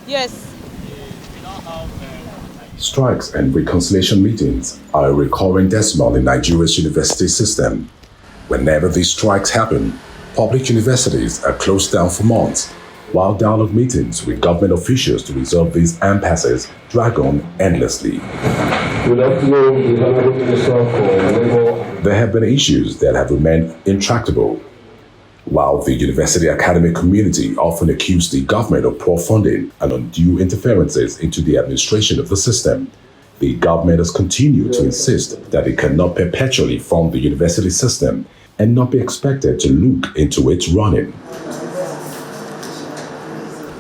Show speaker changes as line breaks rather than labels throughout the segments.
Yes.
Strikes and reconciliation meetings are a recurring decimal in Nigeria's university system. Whenever these strikes happen, public universities are closed down for months, while dialogue meetings with government officials to resolve these impasses drag on endlessly.
Good afternoon, the Honorable Minister for Labour.
There have been issues that have remained intractable. While the university academic community often accused the government of poor funding and undue interferences into the administration of the system, the government has continued to insist that it cannot perpetually fund the university system and not be expected to look into its running.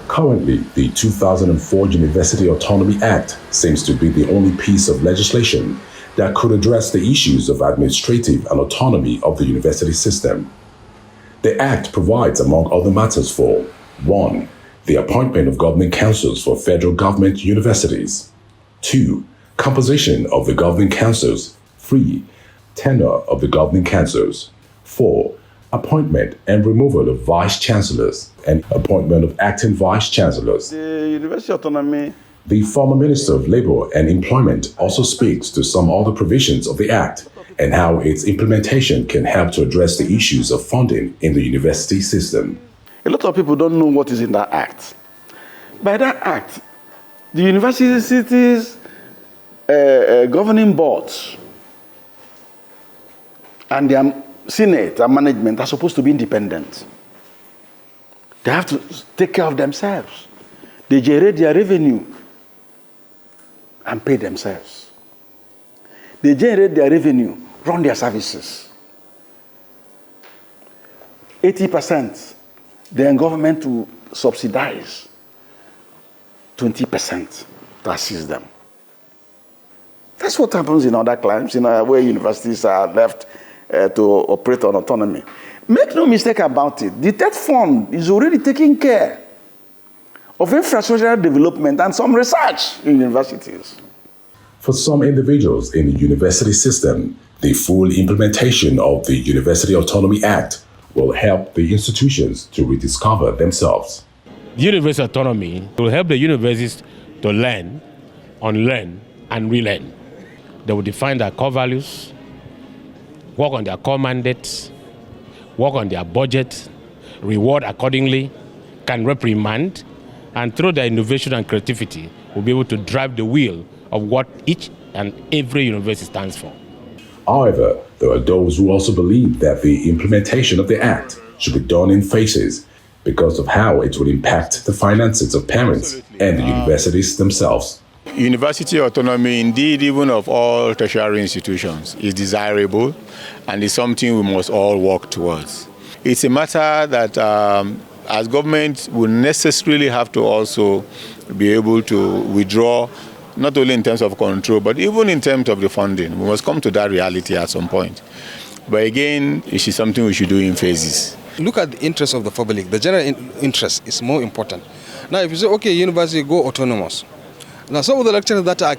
Currently, the 2004 University Autonomy Act seems to be the only piece of legislation that could address the issues of administrative and autonomy of the university system. The Act provides, among other matters, for 1. The appointment of governing councils for federal government universities. 2. Composition of the governing councils. 3. Tenure of the governing councils. 4. Appointment and removal of vice-chancellors and appointment of acting vice-chancellors.
The University Autonomy.
The former Minister of Labour and Employment also speaks to some other provisions of the Act and how its implementation can help to address the issues of funding in the university system.
A lot of people don't know what is in that Act. By that Act, the universities' governing boards and their Senate and management are supposed to be independent. They have to take care of themselves. They generate their revenue and pay themselves. They generate their revenue, run their services. 80%, the government will subsidize 20% to assist them. That's what happens in other climes, where universities are left to operate on autonomy. Make no mistake about it, the TED Fund is already taking care of infrastructural development and some research in universities.
For some individuals in the university system, the full implementation of the University Autonomy Act will help the institutions to rediscover themselves.
University autonomy will help the universities to learn, unlearn, and relearn. They will define their core values, work on their core mandates, work on their budget, reward accordingly, can reprimand, and through their innovation and creativity, will be able to drive the wheel of what each and every university stands for.
However, there are those who also believe that the implementation of the Act should be done in phases because of how it will impact the finances of parents and the universities themselves.
University autonomy, indeed, even of all tertiary institutions, is desirable and is something we must all work towards. It's a matter that as government will necessarily have to also be able to withdraw, not only in terms of control, but even in terms of the funding. We must come to that reality at some point. But again, it is something we should do in phases.
Look at the interest of the public. The general interest is more important. Now, if you say, okay, university go autonomous. Now, some of the lecturers that are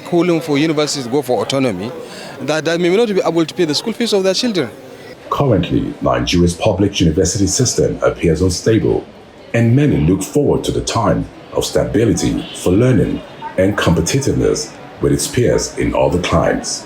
calling for universities to go for autonomy, that may not be able to pay the school fees of their children.
Currently, Nigeria's public university system appears unstable, and many look forward to the time of stability for learning and competitiveness with its peers in other climes.